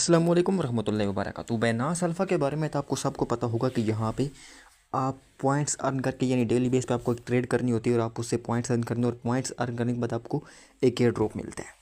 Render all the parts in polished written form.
अस्सलाम वालेकुम रहमतुल्लाहि व बरकातहू। बाइनास अल्फ़ा के बारे में तो आपको सबको पता होगा कि यहाँ पे आप पॉइंट्स अर्न करके यानी डेली बेस पे आपको एक ट्रेड करनी होती है और आप उससे पॉइंट्स अर्न करने और पॉइंट्स अर्न करने के बाद आपको एक एयर ड्रॉप मिलता है।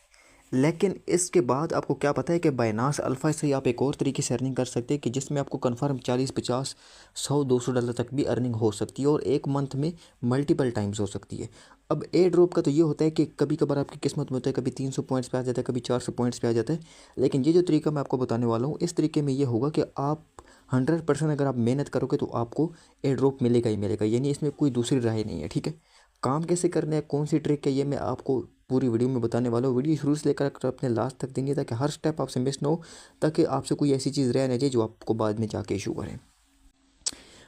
लेकिन इसके बाद आपको क्या पता है कि बाइनास अल्फ़ा से आप एक और तरीके से अर्निंग कर सकते हैं कि जिसमें आपको कन्फर्म 40 50 100 200 डॉलर तक भी अर्निंग हो सकती है और एक मंथ में मल्टीपल टाइम्स हो सकती है। अब एयर ड्रॉप का तो ये होता है कि कभी कभार आपकी किस्मत में होता है, कभी 300 पॉइंट्स पे आ जाता है, कभी 400 पॉइंट्स पे आ जाता है। लेकिन ये जो तरीका मैं आपको बताने वाला हूँ, इस तरीके में ये होगा कि आप 100% अगर आप मेहनत करोगे तो आपको एयर ड्रॉप मिलेगा ही मिलेगा, यानी इसमें कोई दूसरी राय नहीं है। ठीक है, काम कैसे करना है, कौन सी ट्रिक है, ये मैं आपको पूरी वीडियो में बताने वाला हूँ। वीडियो शुरू से लेकर अपने लास्ट तक देंगे ताकि हर स्टेप आपसे मिस ना हो, ताकि आपसे कोई ऐसी चीज़ रह ना जाए जो आपको बाद में जाके इशू करें।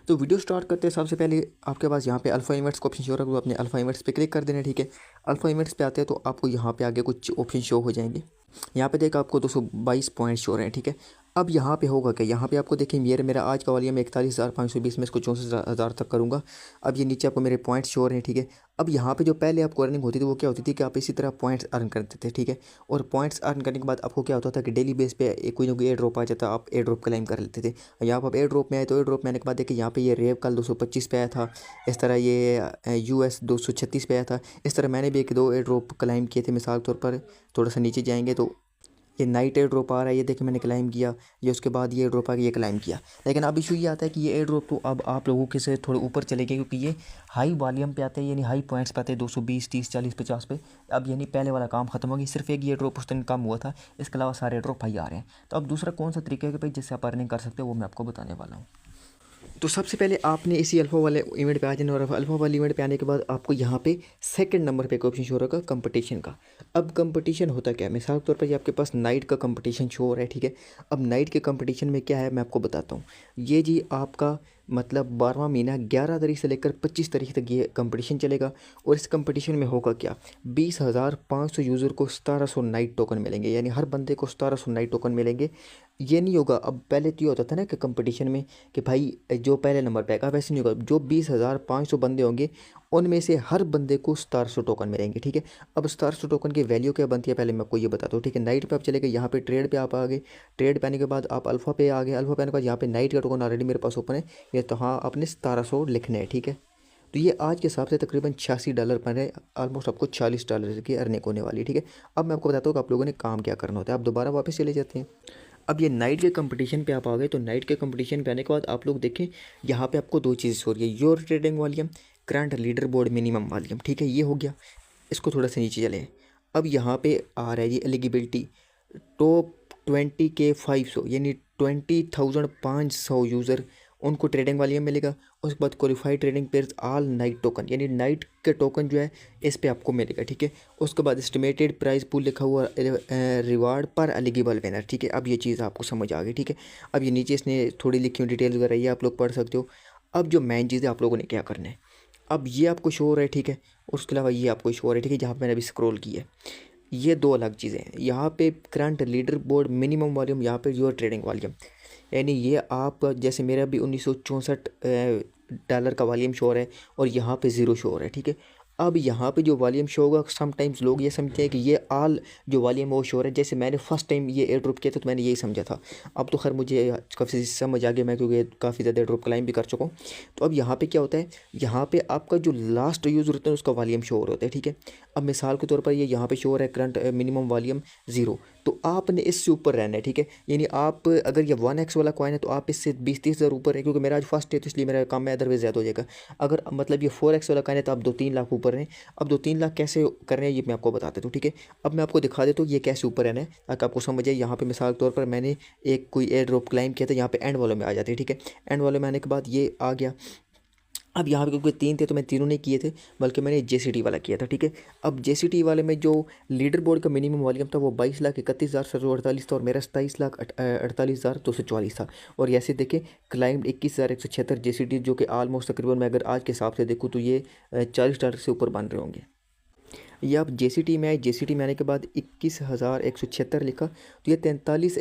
तो वीडियो स्टार्ट करते हैं। सबसे पहले आपके पास यहाँ पे अल्फ़ा इवेंट्स का ऑप्शन शो होगा, तो अपने अल्फ़ा इवेंट्स पे क्लिक कर देना। ठीक है, अल्फ़ा इवेंट्स पे आते हैं तो आपको यहाँ पे आगे कुछ ऑप्शन शो हो जाएंगे। यहाँ पे देखा आपको 222 पॉइंट शो हो रहे हैं। ठीक है, अब यहाँ पे होगा क्या, यहाँ पे आपको देखिए मेरा आज का वॉल्यूम 41,520 में इसको 64,000 तक करूँगा। अब ये नीचे आपको मेरे पॉइंट्स शो हो रहे हैं। ठीक है, अब यहाँ पे जो पहले आपको अर्निंग होती थी वो क्या होती थी कि आप इसी तरह पॉइंट्स अर्न करते थे। ठीक है, और पॉइंट्स अर्न करने के बाद आपको क्या होता था कि डेली बेस पे कोई ना कोई एयर ड्रॉप आ जाता, आप एयर ड्रॉप क्लेम कर लेते थे। यहाँ पर आप एयर ड्रॉप में आए तो एयर ड्रॉप में आने के बाद देखिए यहाँ पे ये रेव कल 225 पे आया था, इस तरह ये US 236 पे आया था। इस तरह मैंने भी एक दो एयर ड्रॉप क्लाइम किए थे। मिसाल तौर पर थोड़ा सा नीचे जाएंगे तो ये नाइट एयर ड्रॉप आ रहा है, ये देखिए मैंने क्लाइम किया, ये उसके बाद ये एयर ड्रॉप आ गया, ये क्लाइम किया। लेकिन अब इशू ये आता है कि ये एयर ड्रॉप तो अब आप लोगों के से थोड़े ऊपर चले गए, क्योंकि ये हाई वॉल्यूम पे आते हैं, यानी हाई पॉइंट्स पे आते हैं, 220 30 40 50 पे। अब यानी पहले वाला काम खत्म हो गया, सिर्फ एक ये ड्रॉप उस दिन कम हुआ था, इसके अलावा सारे ड्रॉप हाई आ रहे हैं। तो अब दूसरा कौन सा तरीका है कि भाई जिससे आप अर्निंग कर सकते हो, वो मैं आपको बताने वाला हूँ। तो सबसे पहले आपने इसी अल्फ़ा वाले इवेंट पे आ जाना, और अल्फ़ा वाले इवेंट पे आने के बाद आपको यहाँ पे सेकंड नंबर पे एक ऑप्शन शो होगा कंपटीशन का। अब कंपटीशन होता क्या है, मिसाल के तौर पर ये आपके पास नाइट का कंपटीशन शो हो रहा है। ठीक है, अब नाइट के कंपटीशन में क्या है मैं आपको बताता हूँ। ये जी आपका मतलब 12वां महीना 11 तारीख से लेकर 25 तारीख तक ये कंपटीशन चलेगा। और इस कंपटीशन में होगा क्या, 20,500 यूज़र को 1700 नाइट टोकन मिलेंगे, यानी हर बंदे को 1700 नाइट टोकन मिलेंगे। ये नहीं होगा, अब पहले तो ये होता था ना कि कंपटीशन में कि भाई जो पहले नंबर पे आएगा, वैसे नहीं होगा। जो 20,500 बंदे होंगे उनमें से हर बंदे को 1700 टोकन मिलेंगे। ठीक है, अब 1700 टोकन की वैल्यू क्या बनती है पहले मैं आपको ये बताता हूँ। ठीक है, नाइट पे आप चले गए, यहाँ पे ट्रेड पे आप आ गए, ट्रेड पे आने के बाद आप अल्फ़ा पे आ गए, अल्फ़ा पे आने के बाद यहाँ पे नाइट का टोकन ऑलरेडी मेरे पास ओपन है, ये तो हाँ आपने 1700 लिखना है। ठीक है, तो ये आज के हिसाब से तकरीबन $86 पर है, ऑलमोस्ट आपको $40 की अर्निंग होने वाली है। ठीक है, अब मैं आपको बताता हूँ कि आप लोगों ने काम क्या करना होता है। आप दोबारा वापस चले जाते हैं। अब ये नाइट के कंपटीशन पे आप आ गए, तो नाइट के कंपटीशन पे आने के बाद आप लोग देखें यहाँ पे आपको दो चीज़ें हो रही है, your trading volume, current leader board minimum volume. ठीक है, ये हो गया। इसको थोड़ा सा नीचे चले, अब यहाँ पे आ रहा है ये एलिजिबिलिटी टॉप 20K 500, यानी 20,500 यूज़र उनको ट्रेडिंग वॉल्यूम मिलेगा। उसके बाद qualified trading pairs all night token, यानी नाइट के टोकन जो है इस पे आपको मिलेगा। ठीक है, उसके बाद एस्टिमेटेड प्राइस पूल लिखा हुआ रिवार्ड पर एलिजिबल विनर। ठीक है, अब ये चीज़ आपको समझ आ गई। ठीक है, अब ये नीचे इसने थोड़ी लिखी हुई डिटेल्स वगैरह ये आप लोग पढ़ सकते हो। अब जो मेन चीज़ है आप लोगों ने क्या करना है, अब ये आपको शो हो रहा है। ठीक है, उसके अलावा ये आपको शो हो रहा है। ठीक है, जहाँ पे मैंने अभी स्क्रॉल किया है, ये दो अलग चीज़ें हैं। यहाँ पे current leader board minimum volume, यहाँ पे योर ट्रेडिंग वॉल्यूम, यानी ये आप जैसे मेरा भी $1964 का वॉल्यूम शो हो रहा है और यहाँ पे ज़ीरो शो हो रहा है। ठीक है, अब यहाँ पे जो वॉल्यूम शो होगा, समटाइम्स लोग ये समझते हैं कि ये ऑल जो वॉल्यूम वो शो हो रहा है। जैसे मैंने फर्स्ट टाइम ये एयर ड्रॉप किया था तो मैंने यही समझा था। अब तो खैर मुझे काफ़ी समझ आ गया, मैं क्योंकि काफ़ी ज़्यादा एयर ड्रॉप क्लाइम भी कर चुका हूँ। तो अब यहाँ पे क्या होता है, यहाँ पे आपका जो लास्ट यूज़र होता है उसका वॉल्यूम शो हो रहा होता है। ठीक है, अब मिसाल के तौर पर ये यहाँ पे शो हो रहा है करंट मिनिमम वॉल्यूम 0, तो आपने इससे ऊपर रहना है। ठीक है, यानी आप अगर ये 1x वाला कॉइन है तो आप इससे 20-30 हज़ार ऊपर है, क्योंकि मेरा आज फर्स्ट है तो इसलिए मेरा काम में अदरवाइज ज़्यादा हो जाएगा। अगर मतलब ये 4x वाला कॉइन है तो आप 2-3 लाख ऊपर हैं। अब 2-3 लाख कैसे करने हैं ये मैं आपको बता देता हूँ। ठीक है, अब मैं आपको दिखा देता हूँ ये कैसे ऊपर रहना है ताकि आपको समझ आए। यहाँ पे मिसाल के तौर पर मैंने एक कोई एयर ड्रॉप क्लाइम किया था, यहाँ पे एंड वालों में आ जाते हैं। ठीक है, एंड वालों में आने के बाद ये आ गया। अब यहाँ पे क्योंकि 3 थे तो मैं तीनों नहीं किए थे, बल्कि मैंने JCT वाला किया था। ठीक है, अब JCT वाले में जो लीडर बोर्ड का मिनिमम वॉल्यूम था वो 22,31,748 था और मेरा 27,48,244 था। और ऐसे देखें क्लाइंब 21,176 JCT, जो कि आलमोस्ट तकरीबन मैं अगर आज के हिसाब से देखूँ तो ये $40 से ऊपर बन रहे होंगे। ये आप JCT में आए, JCT में आने के बाद 21,176 लिखा तो ये 43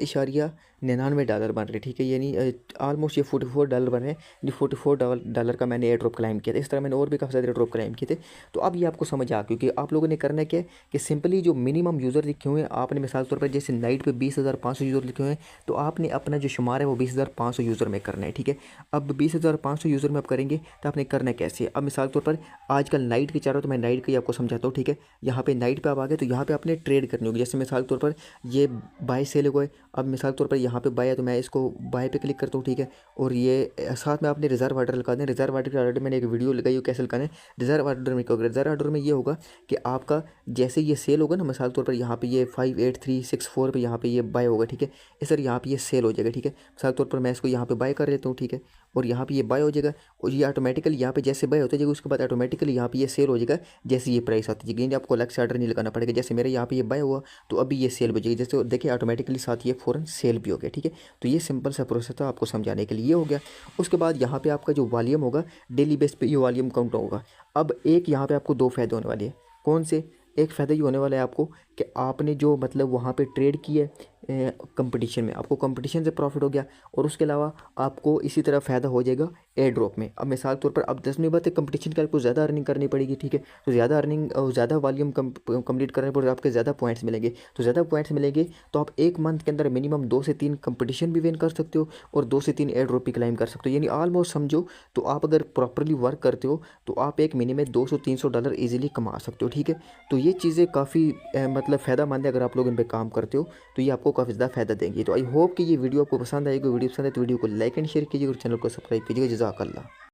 $99 बन रहे, ठीक है, यानी ऑलमोस्ट ये $44 बन रहे हैं। ये $44 का मैंने एयर ड्रॉप क्लाइम किया था। इस तरह मैंने और भी काफ़ी सारे एयर ड्रॉप क्लाइम किए थे। तो अब ये आपको समझ आ, क्योंकि आप लोगों ने करना क्या है कि सिंपली जो मिनिमम यूज़र लिखे हुए हैं आपने, मिसाल के तौर पर जैसे नाइट पे 20,500 यूज़र लिखे हुए हैं, तो आपने अपना जो शुमार है वो 20,500 यूज़र में करना है, ठीक है। अब 20,500 यूज़र में आप करेंगे तो आपने करना कैसे है। अब मिसाल के तौर पर आजकल नाइट की चारों, तो मैं नाइट की आपको समझाता हूँ, ठीक है। यहाँ पे नाइट पे आप आ गए तो यहाँ पे आपने ट्रेड करनी होगी। जैसे मिसाल के तौर पर ये बाय सेल हो गए। अब मिसाल के तौर पर यहाँ पे बाय है तो मैं इसको बाय पे क्लिक करता हूँ, ठीक है। और ये साथ में आपने रिजर्व ऑर्डर लगा दें। रिजर्व ऑर्डर का ऑलरेडी मैंने एक वीडियो लगाई हो कैसे लगाना है। रिजर्व ऑर्डर में क्या होगा, रिजर्व ऑर्डर में ये होगा कि आपका जैसे ये सेल होगा ना, मिसाल के तौर पर यहाँ पे ये 58364 पे यहाँ पे ये बाय होगा, ठीक है। इस तरह यहाँ पे ये सेल हो जाएगा, ठीक है। मिसाल के तौर पर मैं इसको यहाँ पे बाय कर लेता हूँ, ठीक है। और यहाँ पे ये बाय हो जाएगा और ये ऑटोमेटिकली यहाँ पे जैसे बाय होता जाएगा उसके बाद ऑटोमेटिकली यहाँ पे ये सेल हो जाएगा जैसे ये प्राइस आती जाएगी। आपको अलग से ऑर्डर नहीं लगाना पड़ेगा। जैसे मेरे यहाँ पे ये बाय हुआ तो अभी ये सेल हो जाएगी, जैसे देखिए ऑटोमेटिकली साथ ये फ़ौरन सेल भी हो गया, ठीक है। तो ये सिंपल सा प्रोसेस था आपको समझाने के लिए, ये हो गया। उसके बाद यहाँ पे आपका जो वॉल्यूम होगा डेली बेस पे ये वॉल्यूम काउंट होगा। अब एक यहाँ पे आपको दो फायदे होने वाले हैं। कौन से? एक फ़ायदा ये होने वाला है आपको कि आपने जो मतलब वहाँ पे ट्रेड किया है कंपटीशन में, आपको कंपटीशन से प्रॉफिट हो गया। और उसके अलावा आपको इसी तरह फ़ायदा हो जाएगा एयर ड्रॉप में। अब मिसाल के तौर पर अब 10वीं बात है, कंपटीशन के आपको ज़्यादा अर्निंग करनी पड़ेगी, ठीक है। तो ज़्यादा अर्निंग और ज़्यादा वॉल्यूम कंप्लीट करने पर आपके ज़्यादा पॉइंट्स मिलेंगे। तो ज़्यादा पॉइंट्स मिलेंगे तो आप एक मंथ के अंदर मिनिमम 2 से 3 कंपटीशन भी विन कर सकते हो और 2 से 3 एयर ड्रॉप भी क्लाइम कर सकते हो। यानी ऑलमोस्ट समझो तो आप अगर प्रॉपरली वर्क करते हो तो आप एक महीने में $200-300 ईजिली कमा सकते हो, ठीक है। तो ये चीज़ें काफ़ी मतलब फ़ायदा मंद है। अगर आप लोग इन पे काम करते हो तो ये आपको काफ़ी ज़्यादा फ़ायदा देंगी। तो आई होप कि ये वीडियो आपको पसंद आएगी। वीडियो पसंद है तो वीडियो को लाइक एंड शेयर कीजिए और चैनल को सब्सक्राइब कीजिएगा। जज़ाकल्लाह।